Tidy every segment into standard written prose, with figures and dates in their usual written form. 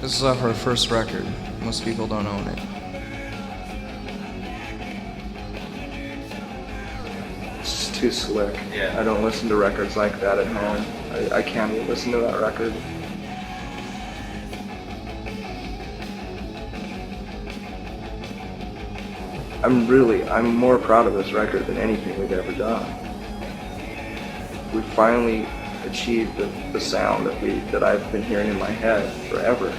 This is off our first record. Most people don't own it. It's too slick. Yeah. I don't listen to records like that at home. I can't even listen to that record. I'm more proud of this record than anything we've ever done. We finally achieved the sound that I've been hearing in my head forever.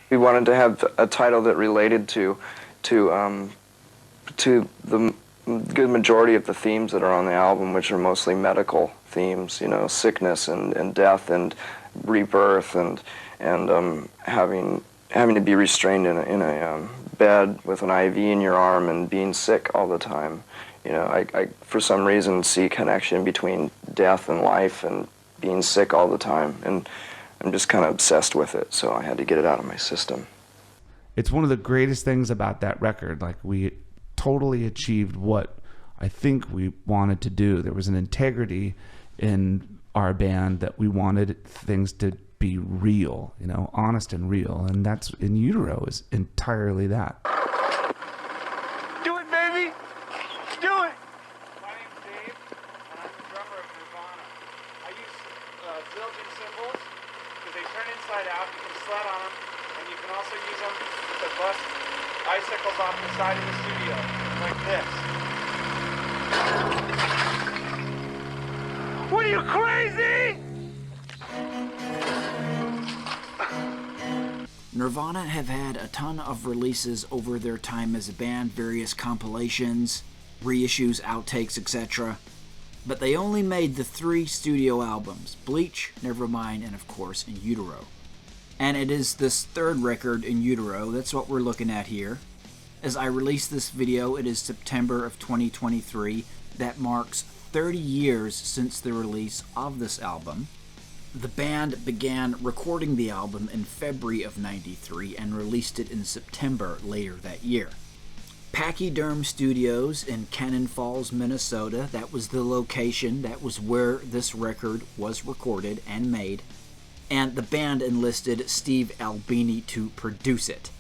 We wanted to have a title that related to the good majority of the themes that are on the album, which are mostly medical themes, you know, sickness and death and rebirth and having to be restrained in a bed with an IV in your arm and being sick all the time. You know, I for some reason see connection between death and life and being sick all the time, and I'm just kind of obsessed with it, so I had to get it out of my system. It's one of the greatest things about that record. Like, we totally achieved what I think we wanted to do. There was an integrity in our band that we wanted things to be real, you know, honest and real, and that's In Utero is entirely that. Do it, baby! Do it! My name's Dave, and I'm the drummer of Nirvana. I use zildjian cymbals because they turn inside out. You can sled on them, and you can also use them to bust icicles off the side of the studio, like this. What are you, crazy? Nirvana have had a ton of releases over their time as a band, various compilations, reissues, outtakes, etc. But they only made the 3 studio albums, Bleach, Nevermind, and of course In Utero. And it is this 3rd record, In Utero, that's what we're looking at here. As I release this video, it is September of 2023. That marks 30 years since the release of this album. The band began recording the album in February of '93 and released it in September later that year. Pachyderm Studios in Cannon Falls, Minnesota, that was the location, that was where this record was recorded and made. And the band enlisted Steve Albini to produce it.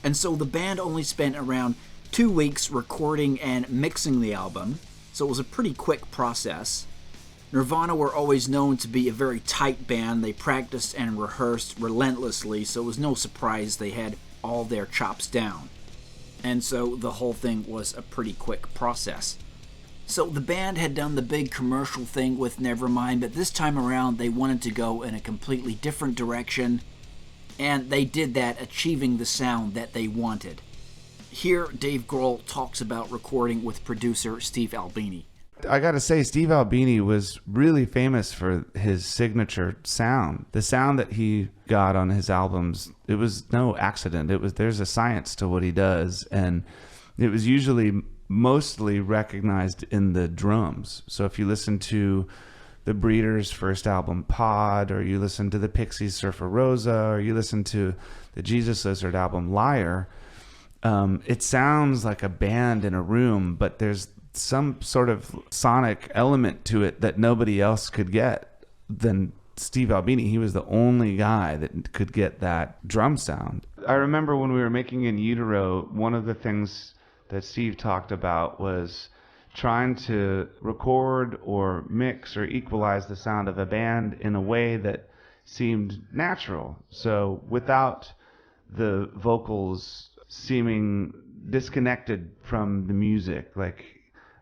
And so the band only spent around 2 weeks recording and mixing the album, so it was a pretty quick process. Nirvana were always known to be a very tight band. They practiced and rehearsed relentlessly, so it was no surprise they had all their chops down. And so the whole thing was a pretty quick process. So the band had done the big commercial thing with Nevermind, but this time around they wanted to go in a completely different direction, and they did that, achieving the sound that they wanted. Here, Dave Grohl talks about recording with producer Steve Albini. I gotta say, Steve Albini was really famous for his signature sound. The sound that he got on his albums, it was no accident. There's a science to what he does, and it was usually mostly recognized in the drums. So if you listen to the Breeders' first album, Pod, or you listen to the Pixies' Surfer Rosa, or you listen to the Jesus Lizard album, Liar, it sounds like a band in a room, but there's some sort of sonic element to it that nobody else could get than Steve Albini. He was the only guy that could get that drum sound. I remember when we were making In Utero, one of the things that Steve talked about was trying to record or mix or equalize the sound of a band in a way that seemed natural. So without the vocals seeming disconnected from the music. Like,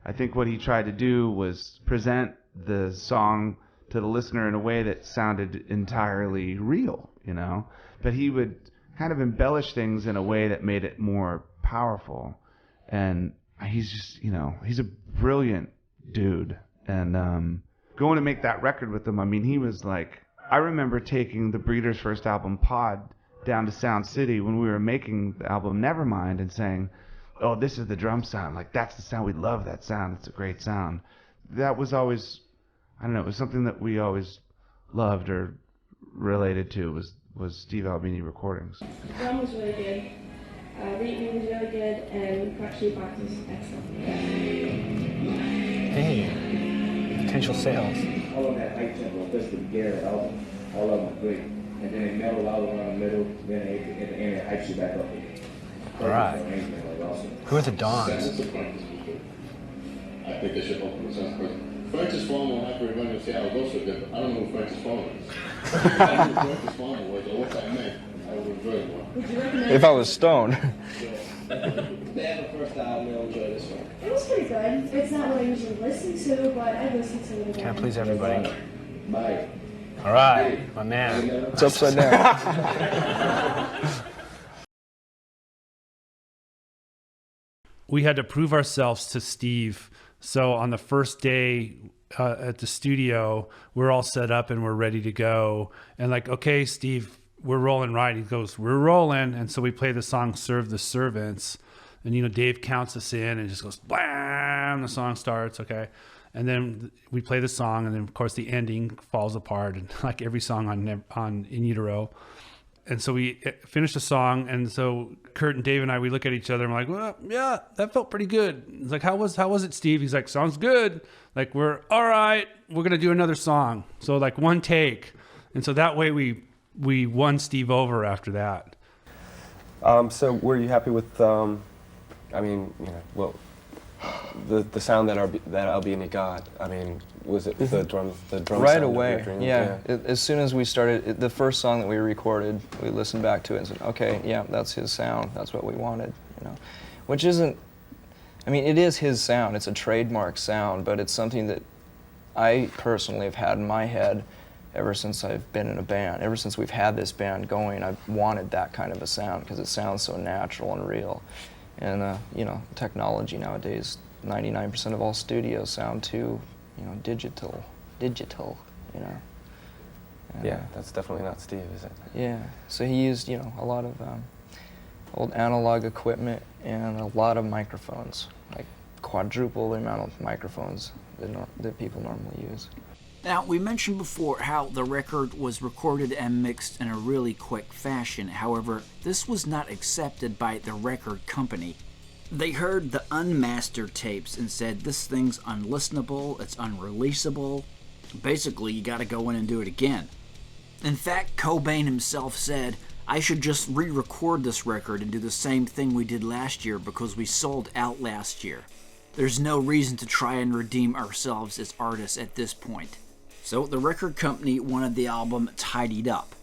I think what he tried to do was present the song to the listener in a way that sounded entirely real, you know? But he would kind of embellish things in a way that made it more powerful. And he's just, you know, he's a brilliant dude. And going to make that record with him, I mean, he was like, I remember taking the Breeders' first album, Pod, down to Sound City when we were making the album Nevermind and saying, oh, this is the drum sound. Like, that's the sound. We love that sound. It's a great sound. That was always, I don't know, it was something that we always loved or related to, was Steve Albini recordings. The drum was really good, beat was really good, and crack shoebox was excellent. Hey, potential sales. All of that high tempo, especially the Garrett album, all of them are great. And then it mellow out around the middle, then at the end it hypes you back up again. All right. Who are the Dons? I think they should open the sense because Francis Farmer, after we run in Seattle, goes so good. I don't know who Francis Farmer is. If I knew who Francis Farmer was or what that meant, I would enjoy it more. Would you recommend If I was stoned. They have the first album, they'll enjoy this one. It was pretty good. It's not what I usually listen to, but I listen to it again. Can't please everybody. Bye. All right, my man. It's upside down. We had to prove ourselves to Steve. So on the first day at the studio, we're all set up and we're ready to go. And like, okay, Steve, we're rolling, right? He goes, we're rolling. And so we play the song Serve the Servants. And, you know, Dave counts us in and just goes, blam, the song starts, okay? And then we play the song, and then, of course, the ending falls apart, and like every song on In Utero. And so we finish the song, and so Kurt and Dave and I, we look at each other, and we're like, well, yeah, that felt pretty good. It's like, how was it, Steve? He's like, sounds good. Like, we're, all right, we're going to do another song. So, like, one take. And so that way we won Steve over after that. So were you happy with, the sound that Albini got? I mean, was it the drum Right sound away, yeah. As soon as we started, the first song that we recorded, we listened back to it and said, okay, yeah, that's his sound. That's what we wanted, you know. Which isn't, I mean, it is his sound. It's a trademark sound, but it's something that I personally have had in my head ever since I've been in a band. Ever since we've had this band going, I've wanted that kind of a sound because it sounds so natural and real. And, you know, technology nowadays, 99% of all studios sound too, you know, digital, you know. And, yeah, that's definitely not Steve, is it? Yeah, so he used, you know, a lot of old analog equipment and a lot of microphones, like quadruple the amount of microphones that people normally use. Now, we mentioned before how the record was recorded and mixed in a really quick fashion. However, this was not accepted by the record company. They heard the unmastered tapes and said, this thing's unlistenable, it's unreleasable. Basically, you gotta go in and do it again. In fact, Cobain himself said, I should just re-record this record and do the same thing we did last year because we sold out last year. There's no reason to try and redeem ourselves as artists at this point. So the record company wanted the album tidied up,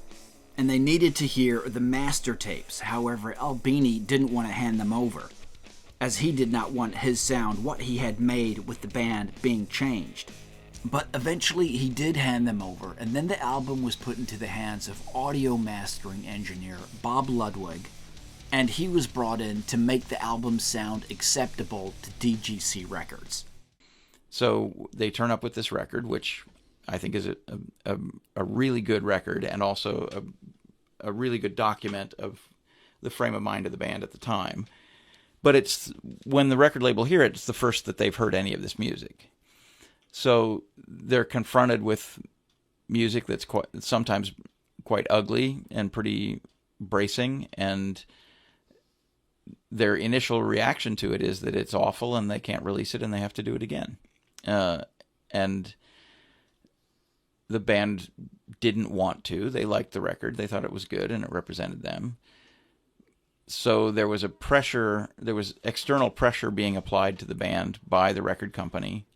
and they needed to hear the master tapes. However, Albini didn't want to hand them over, as he did not want his sound, what he had made with the band, being changed. But eventually he did hand them over, and then the album was put into the hands of audio mastering engineer Bob Ludwig, and he was brought in to make the album sound acceptable to DGC Records. So they turn up with this record, which I think is a really good record, and also a really good document of the frame of mind of the band at the time. But it's, when the record label hear it, it's the first that they've heard any of this music. So they're confronted with music that's sometimes quite ugly and pretty bracing, and their initial reaction to it is that it's awful and they can't release it and they have to do it again. And the band didn't want to. They liked the record. They thought it was good and it represented them. So there was external pressure being applied to the band by the record company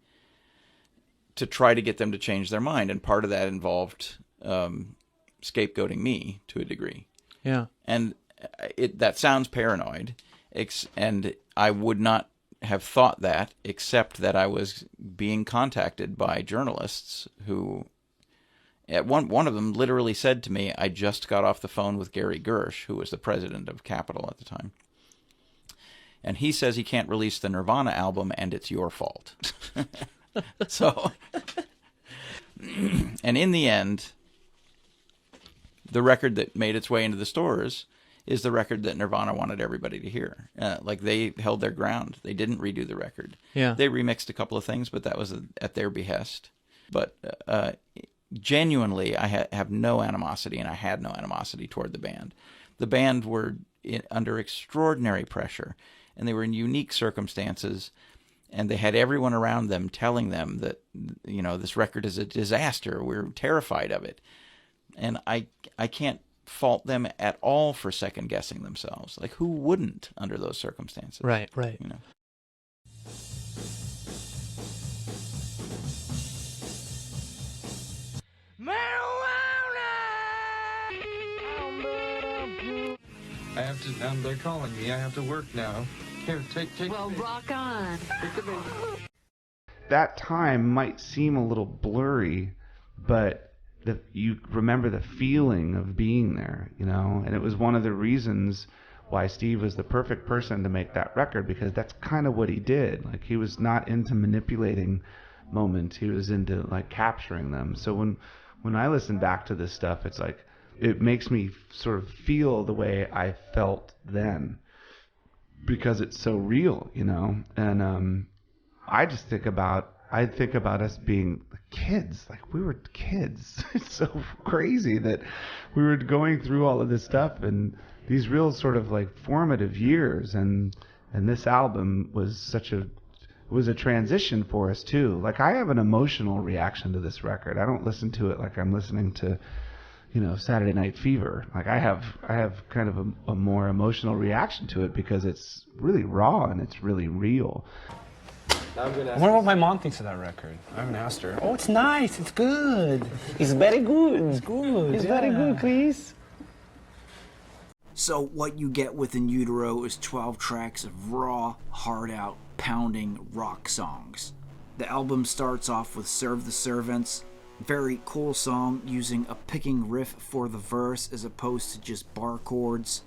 to try to get them to change their mind. And part of that involved scapegoating me to a degree. Yeah. And that sounds paranoid, and I would not have thought that, except that I was being contacted by journalists who, at one of them literally said to me, I just got off the phone with Gary Gersh, who was the president of Capitol at the time, and he says he can't release the Nirvana album and it's your fault. So, and in the end, the record that made its way into the stores is the record that Nirvana wanted everybody to hear. Like, they held their ground. They didn't redo the record. Yeah. They remixed a couple of things, but that was at their behest. But genuinely, I have no animosity, and I had no animosity toward the band. The band were under extraordinary pressure, and they were in unique circumstances, and they had everyone around them telling them that, this record is a disaster. We're terrified of it. And I can't fault them at all for second guessing themselves. Like, who wouldn't under those circumstances? Right. I have to, they're calling me. I have to work now. Here, take. Well, rock on. That time might seem a little blurry, but you remember the feeling of being there, and it was one of the reasons why Steve was the perfect person to make that record, because that's kind of what he did. Like, he was not into manipulating moments, he was into like capturing them. So when I listen back to this stuff, it's like it makes me sort of feel the way I felt then, because it's so real, and I think about us being kids. Like, we were kids. It's so crazy that we were going through all of this stuff and these real sort of like formative years, and this album was a transition for us too. Like, I have an emotional reaction to this record. I don't listen to it like I'm listening to Saturday Night Fever. Like, I have kind of a more emotional reaction to it because it's really raw and it's really real. Now I'm gonna I wonder what my mom thinks of that record. I haven't asked her. Oh, it's nice. It's good. It's very good. It's good. It's very good, Chris. So what you get with In Utero is 12 tracks of raw, hard-out, pounding rock songs. The album starts off with Serve the Servants. Very cool song using a picking riff for the verse as opposed to just bar chords.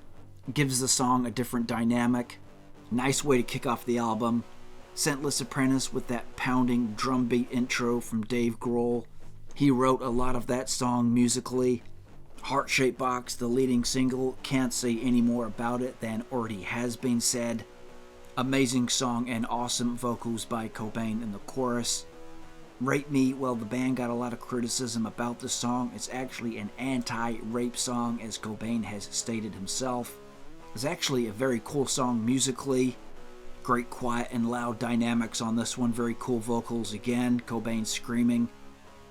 Gives the song a different dynamic. Nice way to kick off the album. Scentless Apprentice with that pounding drum beat intro from Dave Grohl. He wrote a lot of that song musically. Heart-Shaped Box, the leading single, can't say any more about it than already has been said. Amazing song and awesome vocals by Cobain in the chorus. Rape Me, well, the band got a lot of criticism about the song. It's actually an anti-rape song, as Cobain has stated himself. It's actually a very cool song musically. Great quiet and loud dynamics on this one. Very cool vocals again. Cobain screaming.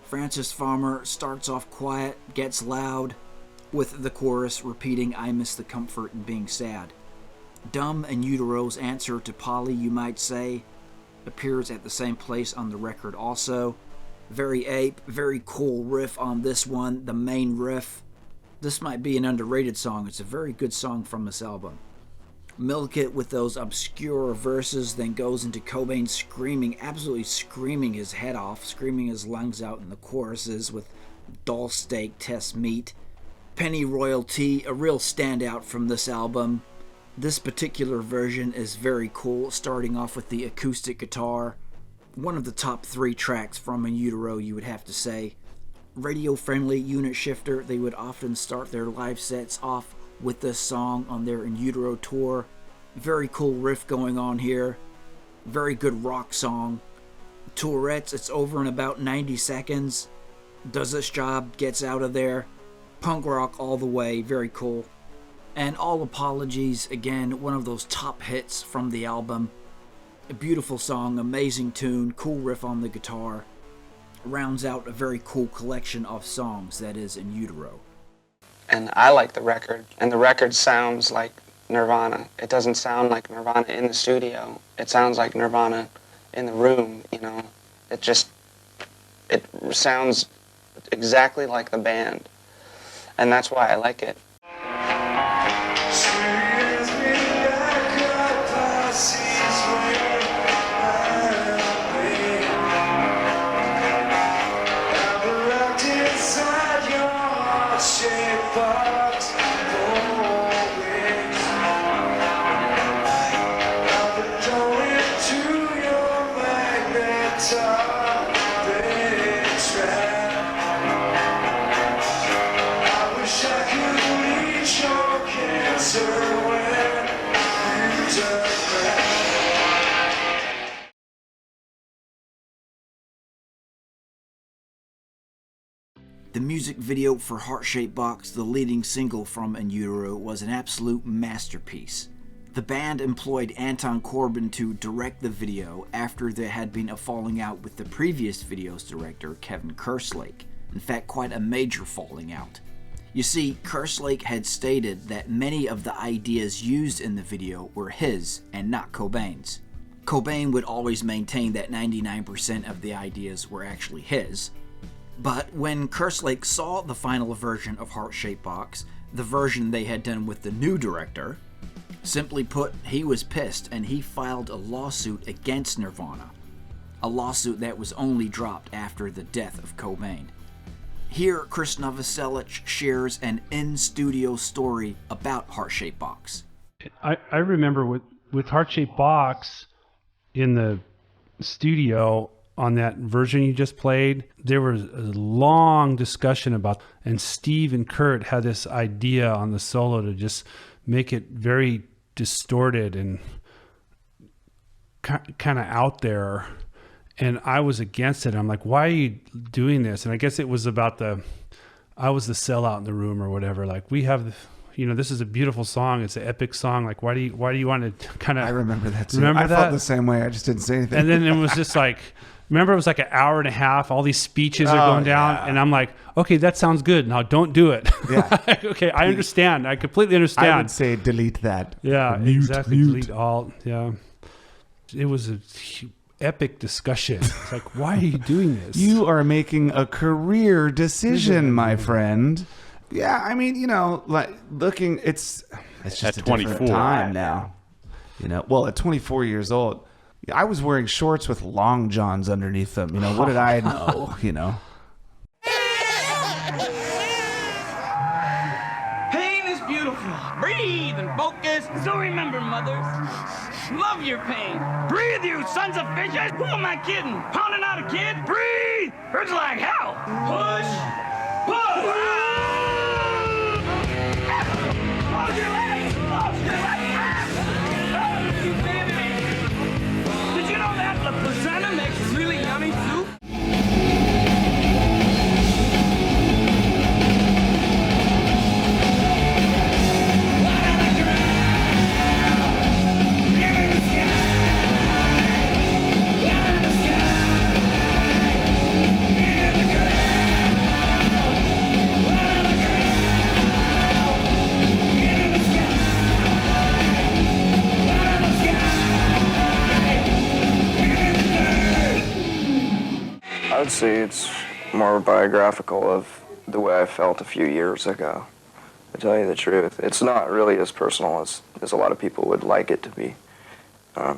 Francis Farmer starts off quiet, gets loud, with the chorus repeating, I miss the comfort in being sad. Dumb In Utero's answer to Polly, you might say, appears at the same place on the record also. Very ape, very cool riff on this one, the main riff. This might be an underrated song. It's a very good song from this album. Milk It with those obscure verses, then goes into Cobain screaming, absolutely screaming his head off, screaming his lungs out in the choruses with Doll Steak, Test Meat. Pennyroyal Tea, a real standout from this album. This particular version is very cool, starting off with the acoustic guitar. One of the top 3 tracks from In Utero, you would have to say. Radio-friendly unit shifter, they would often start their live sets off with this song on their In Utero tour. Very cool riff going on here. Very good rock song. Tourette's, it's over in about 90 seconds. Does its job, gets out of there. Punk rock all the way, very cool. And All Apologies, again, one of those top hits from the album. A beautiful song, amazing tune, cool riff on the guitar. Rounds out a very cool collection of songs that is In Utero. And I like the record, and the record sounds like Nirvana. It doesn't sound like Nirvana in the studio. It sounds like Nirvana in the room, It sounds exactly like the band, and that's why I like it. music video for Heart-Shaped Box, the leading single from In Utero, was an absolute masterpiece. The band employed Anton Corbijn to direct the video after there had been a falling out with the previous video's director, Kevin Kerslake. In fact, quite a major falling out. You see, Kerslake had stated that many of the ideas used in the video were his and not Cobain's. Cobain would always maintain that 99% of the ideas were actually his. But when Kerslake saw the final version of Heart-Shaped Box, the version they had done with the new director, simply put, he was pissed and he filed a lawsuit against Nirvana. A lawsuit that was only dropped after the death of Cobain. Here, Chris Novoselic shares an in-studio story about Heart-Shaped Box. I remember with Heart-Shaped Box in the studio on that version you just played, there was a long discussion about, and Steve and Kurt had this idea on the solo to just make it very distorted and kind of out there. And I was against it. I'm like, why are you doing this? And I guess it was about I was the sellout in the room or whatever. Like, we have, this is a beautiful song. It's an epic song. Like, why do you want to kind of... I remember that too. Remember I that? felt the same way. I just didn't say anything. And then it was just like, remember it was like an hour and a half. All these speeches are going down. Yeah. And I'm like, okay, that sounds good. Now don't do it. Yeah. Okay, I understand. I completely understand. I would say delete that. Yeah, Mute, exactly. mute. Delete all. Yeah. It was a epic discussion. It's like, why are you doing this? You are making a career decision, my friend. Yeah, I mean, like looking, it's just at a 24 different time now. Well, at 24 years old, I was wearing shorts with long johns underneath them. What did I know? Pain is beautiful. Breathe and focus. So remember, mothers, love your pain. Breathe, you sons of bitches. Who am I kidding? Pounding out a kid? Breathe. Hurts like hell. Push. Push. Close your legs. Close your legs. Did you know that the placenta makes really yummy soup? I would say it's more biographical of the way I felt a few years ago, to tell you the truth. It's not really as personal as a lot of people would like it to be. I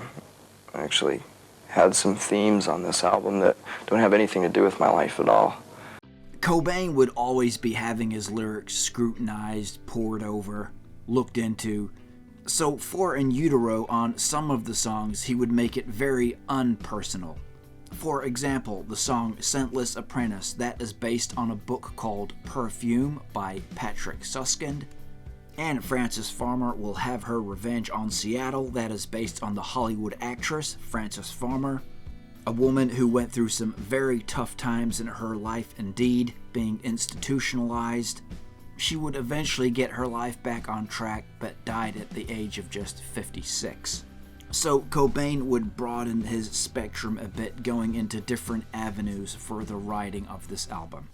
actually had some themes on this album that don't have anything to do with my life at all. Cobain would always be having his lyrics scrutinized, pored over, looked into. So for In Utero, on some of the songs, he would make it very unpersonal. For example, the song Scentless Apprentice, that is based on a book called Perfume by Patrick Suskind. And Frances Farmer will have her revenge on Seattle, that is based on the Hollywood actress Frances Farmer. A woman who went through some very tough times in her life indeed, being institutionalized. She would eventually get her life back on track, but died at the age of just 56. So Cobain would broaden his spectrum a bit, going into different avenues for the writing of this album.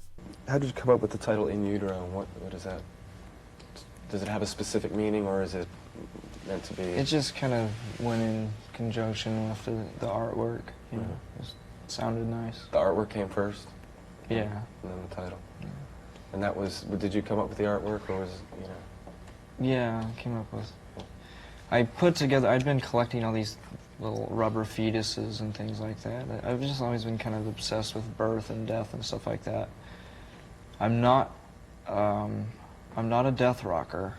How did you come up with the title In Utero? What is that? Does it have a specific meaning, or is it meant to be? It just kind of went in conjunction with the artwork. It sounded nice. The artwork came first? Yeah. And then the title. Yeah. And that was, did you come up with the artwork, or was it, Yeah, I came up with. I'd been collecting all these little rubber fetuses and things like that. I've just always been kind of obsessed with birth and death and stuff like that. I'm not a death rocker,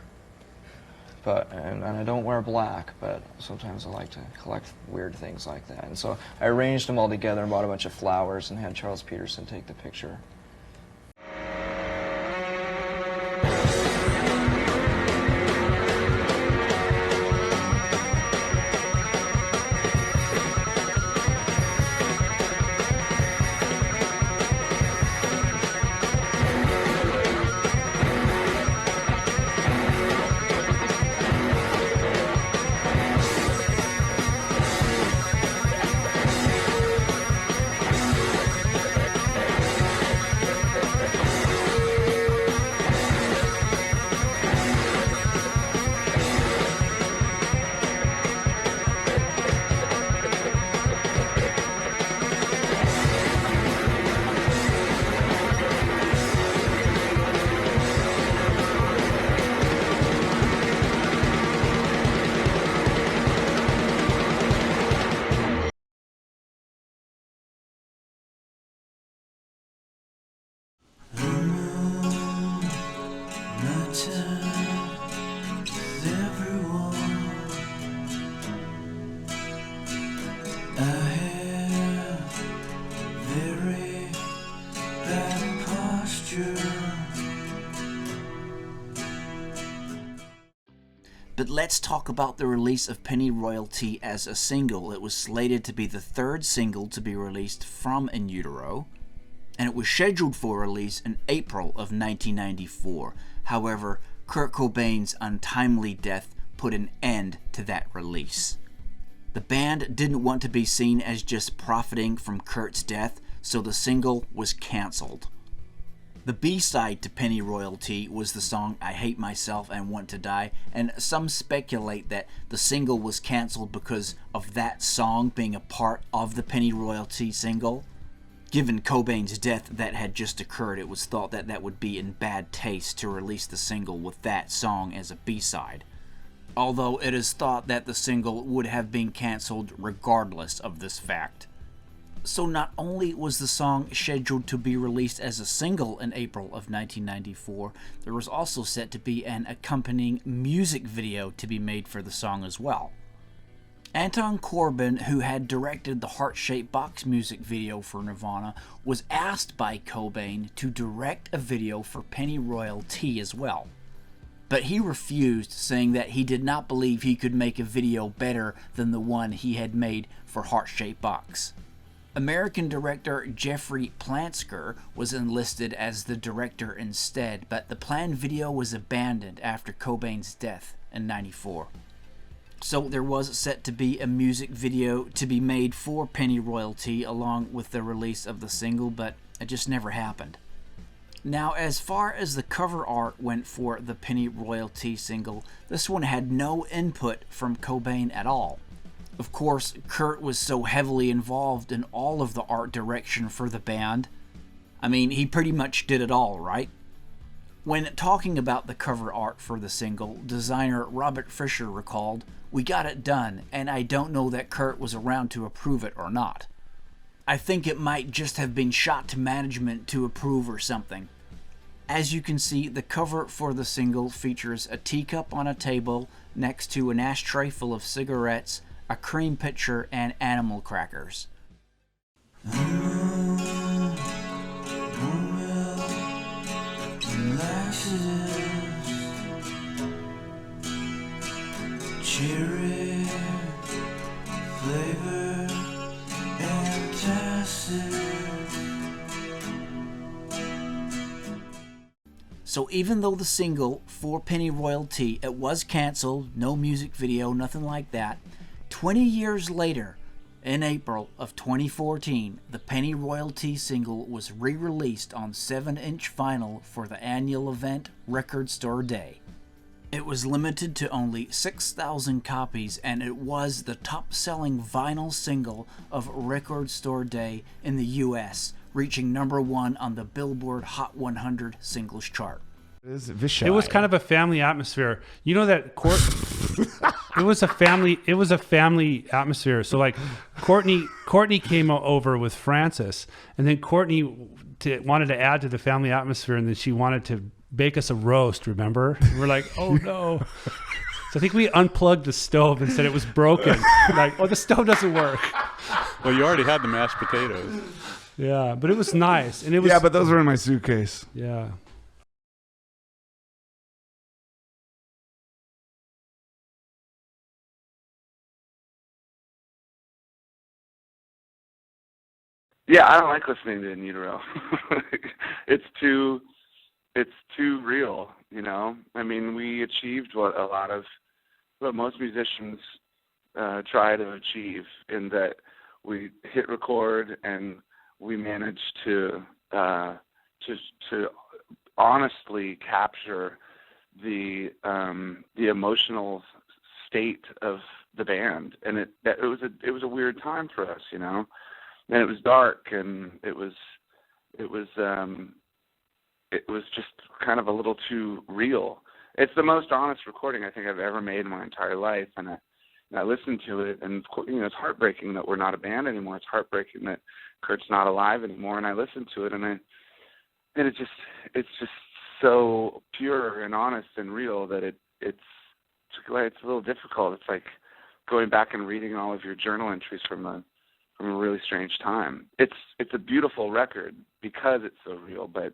and I don't wear black, but sometimes I like to collect weird things like that. And so I arranged them all together and bought a bunch of flowers and had Charles Peterson take the picture. But let's talk about the release of Pennyroyal Tea as a single. It was slated to be the third single to be released from In Utero, and it was scheduled for release in April of 1994. However, Kurt Cobain's untimely death put an end to that release. The band didn't want to be seen as just profiting from Kurt's death, so the single was cancelled. The B-side to Pennyroyal Tea was the song I Hate Myself and Want to Die, and some speculate that the single was cancelled because of that song being a part of the Pennyroyal Tea single. Given Cobain's death that had just occurred, it was thought that that would be in bad taste to release the single with that song as a B-side. Although it is thought that the single would have been cancelled regardless of this fact. So not only was the song scheduled to be released as a single in April of 1994, there was also set to be an accompanying music video to be made for the song as well. Anton Corbijn, who had directed the heart-shaped box music video for Nirvana, was asked by Cobain to direct a video for Pennyroyal Tea as well. But he refused, saying that he did not believe he could make a video better than the one he had made for Heart-Shaped Box. American director Jeffrey Plansker was enlisted as the director instead, but the planned video was abandoned after Cobain's death in '94. So there was set to be a music video to be made for Pennyroyal Tea along with the release of the single, but it just never happened. Now, as far as the cover art went for the Pennyroyal Tea single, this one had no input from Cobain at all. Of course, Kurt was so heavily involved in all of the art direction for the band. I mean, he pretty much did it all, right? When talking about the cover art for the single, designer Robert Fisher recalled, "We got it done, and I don't know that Kurt was around to approve it or not. I think it might just have been shot to management to approve or something." As you can see, the cover for the single features a teacup on a table next to an ashtray full of cigarettes, a cream pitcher, and animal crackers. Cherry flavor antacid. So even though the single for Pennyroyal Tea, it was cancelled, no music video, nothing like that, 20 years later, in April of 2014, the Pennyroyal Tea single was re-released on 7-inch vinyl for the annual event Record Store Day. It was limited to only 6,000 copies, and it was the top-selling vinyl single of Record Store Day in the US, reaching #1 on the Billboard Hot 100 singles chart. It was kind of a family atmosphere. You know that it was a family atmosphere. So like Courtney came over with Francis, and then Courtney wanted to add to the family atmosphere, and then she wanted to bake us a roast, remember? And we're like, oh no. So I think we unplugged the stove and said it was broken. Like, oh, the stove doesn't work. Well, you already had the mashed potatoes. Yeah, but it was nice. And it was, yeah, but those were in my suitcase. Yeah. Yeah, I don't like listening to In Utero. It's too real, you know. I mean, we achieved what most musicians try to achieve, in that we hit record and we managed to honestly capture the emotional state of the band, and it was a weird time for us, you know. And it was dark, and it was just kind of a little too real. It's the most honest recording I think I've ever made in my entire life, and I listened to it, and you know, it's heartbreaking that we're not a band anymore. It's heartbreaking that Kurt's not alive anymore. And I listened to it, and it's just so pure and honest and real that it's a little difficult. It's like going back and reading all of your journal entries from a really strange time. It's a beautiful record because it's so real, but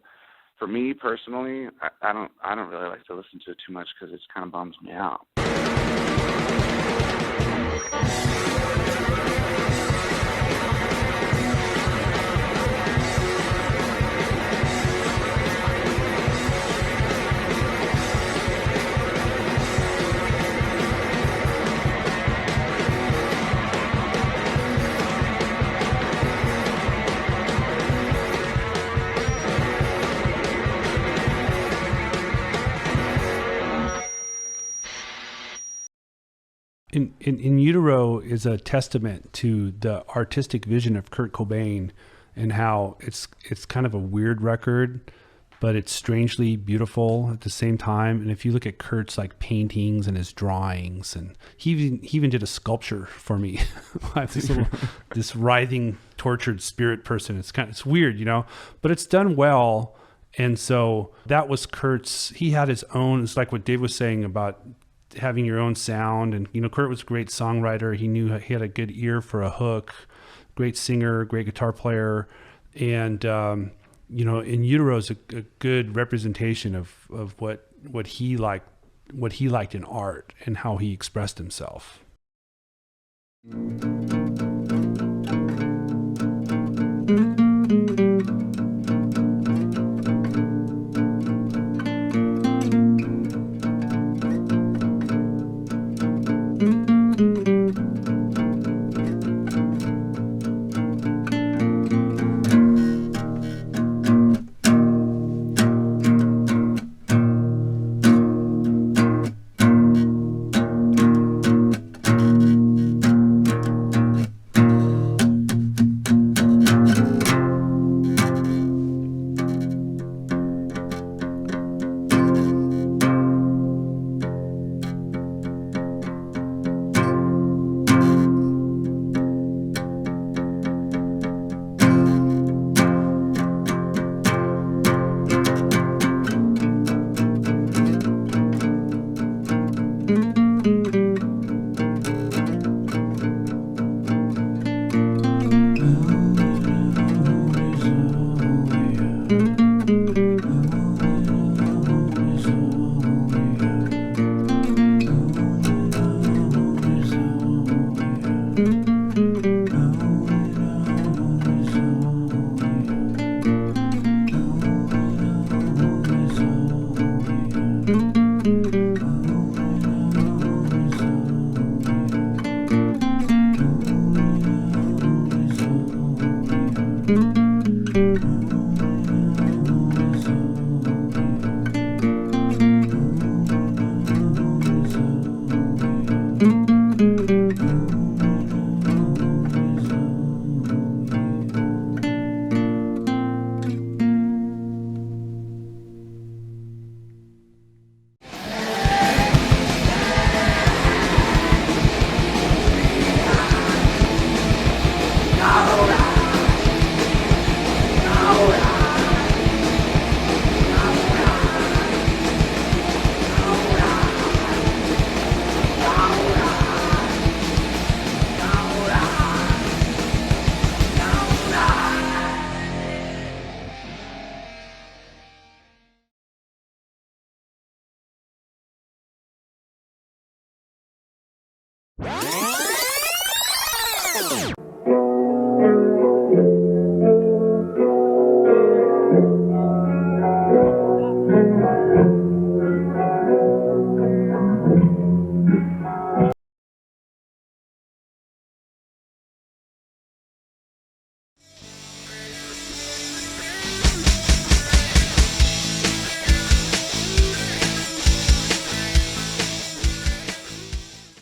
for me personally, I don't really like to listen to it too much because it kind of bums me out. In Utero is a testament to the artistic vision of Kurt Cobain and how it's kind of a weird record, but it's strangely beautiful at the same time. And if you look at Kurt's like paintings and his drawings, and he even did a sculpture for me. I have this writhing, tortured spirit person. It's weird, you know, but it's done well. And so that was Kurt's. He had his own. It's like what Dave was saying about having your own sound. And, you know, Kurt was a great songwriter. He had a good ear for a hook, great singer, great guitar player. And, you know, In Utero is a good representation of what he liked in art and how he expressed himself.